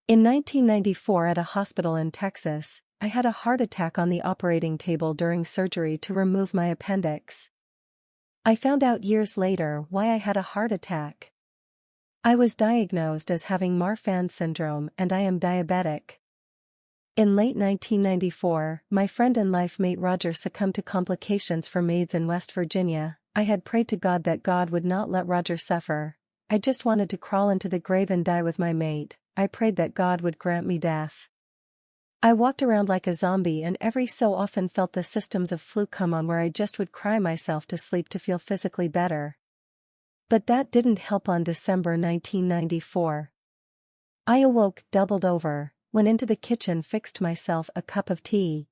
In 1994 at a hospital in Texas, I had a heart attack on the operating table during surgery to remove my appendix. I found out years later why I had a heart attack. I was diagnosed as having Marfan syndrome and I am diabetic. In late 1994, my friend and life mate Roger succumbed to complications from AIDS in West Virginia. I had prayed to God that God would not let Roger suffer. I just wanted to crawl into the grave and die with my mate. I prayed that God would grant me death. I walked around like a zombie and every so often felt the symptoms of flu come on where I just would cry myself to sleep to feel physically better. But that didn't help. On December 1994, I awoke, doubled over, went into the kitchen, fixed myself a cup of tea.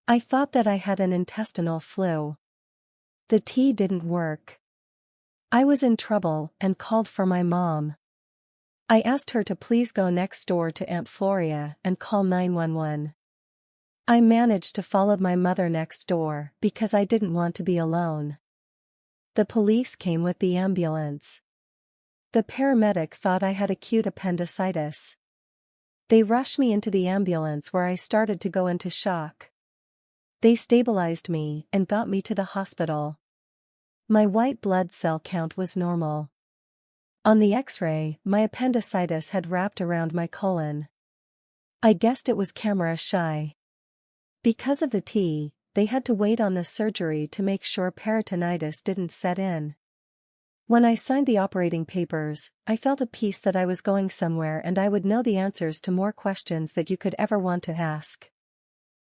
I thought that I had an intestinal flu. The tea didn't work. I was in trouble and called for my mom. I asked her to please go next door to Aunt Floria and call 911. I managed to follow my mother next door because I didn't want to be alone. The police came with the ambulance. The paramedic thought I had acute appendicitis. They rushed me into the ambulance where I started to go into shock. They stabilized me and got me to the hospital. My white blood cell count was normal. On the X-ray, my appendicitis had wrapped around my colon. I guessed it was camera shy. Because of the tea, they had to wait on the surgery to make sure peritonitis didn't set in. When I signed the operating papers, I felt at peace that I was going somewhere and I would know the answers to more questions that you could ever want to ask.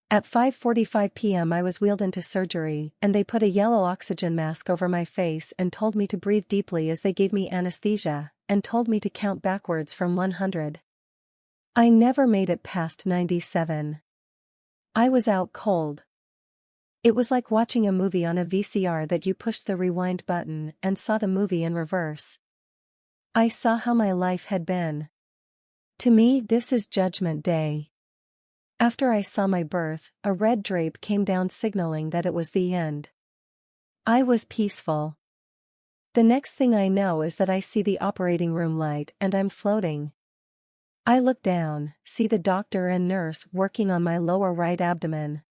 At 5:45 p.m. I was wheeled into surgery and they put a yellow oxygen mask over my face and told me to breathe deeply as they gave me anesthesia, and told me to count backwards from 100. I never made it past 97. I was out cold. It was like watching a movie on a VCR that you pushed the rewind button and saw the movie in reverse. I saw how my life had been. To me, this is Judgment Day. After I saw my birth, a red drape came down signaling that it was the end. I was peaceful. The next thing I know is that I see the operating room light and I'm floating. I look down, see the doctor and nurse working on my lower right abdomen.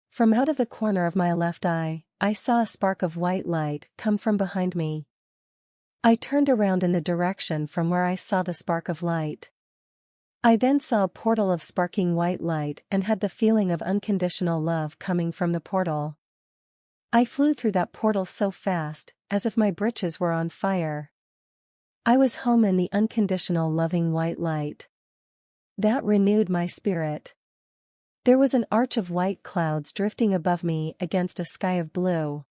From out of the corner of my left eye, I saw a spark of white light come from behind me. I turned around in the direction from where I saw the spark of light. I then saw a portal of sparking white light and had the feeling of unconditional love coming from the portal. I flew through that portal so fast, as if my britches were on fire. I was home in the unconditional loving white light. That renewed my spirit. There was an arch of white clouds drifting above me against a sky of blue.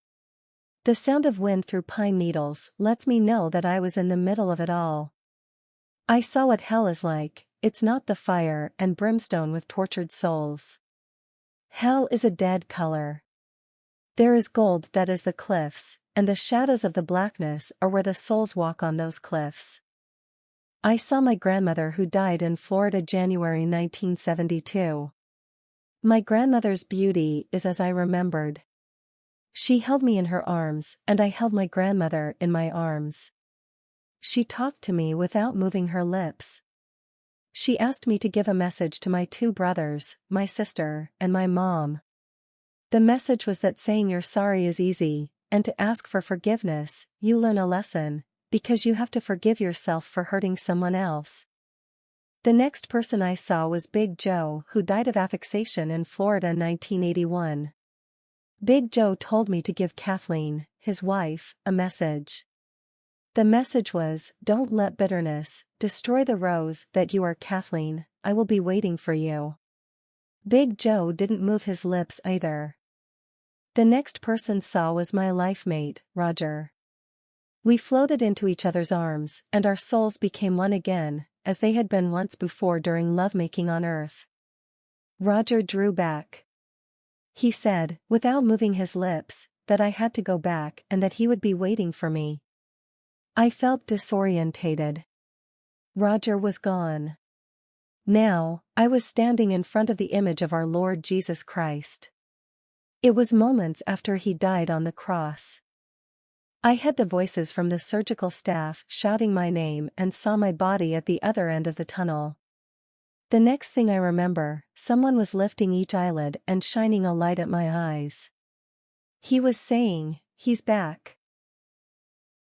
The sound of wind through pine needles lets me know that I was in the middle of it all. I saw what hell is like. It's not the fire and brimstone with tortured souls. Hell is a dead color. There is gold that is the cliffs, and the shadows of the blackness are where the souls walk on those cliffs. I saw my grandmother who died in Florida January 1972. My grandmother's beauty is as I remembered. She held me in her arms and I held my grandmother in my arms. She talked to me without moving her lips. She asked me to give a message to my two brothers, my sister, and my mom. The message was that saying you're sorry is easy, and to ask for forgiveness, you learn a lesson, because you have to forgive yourself for hurting someone else. The next person I saw was Big Joe, who died of asphyxiation in Florida in 1981. Big Joe told me to give Kathleen, his wife, a message. The message was, don't let bitterness destroy the rose that you are, Kathleen. I will be waiting for you. Big Joe didn't move his lips either. The next person saw was my life mate, Roger. We floated into each other's arms, and our souls became one again, as they had been once before during lovemaking on Earth. Roger drew back. He said, without moving his lips, that I had to go back and that he would be waiting for me. I felt disorientated. Roger was gone. Now, I was standing in front of the image of our Lord Jesus Christ. It was moments after he died on the cross. I had the voices from the surgical staff shouting my name and saw my body at the other end of the tunnel. The next thing I remember, someone was lifting each eyelid and shining a light at my eyes. He was saying, "He's back."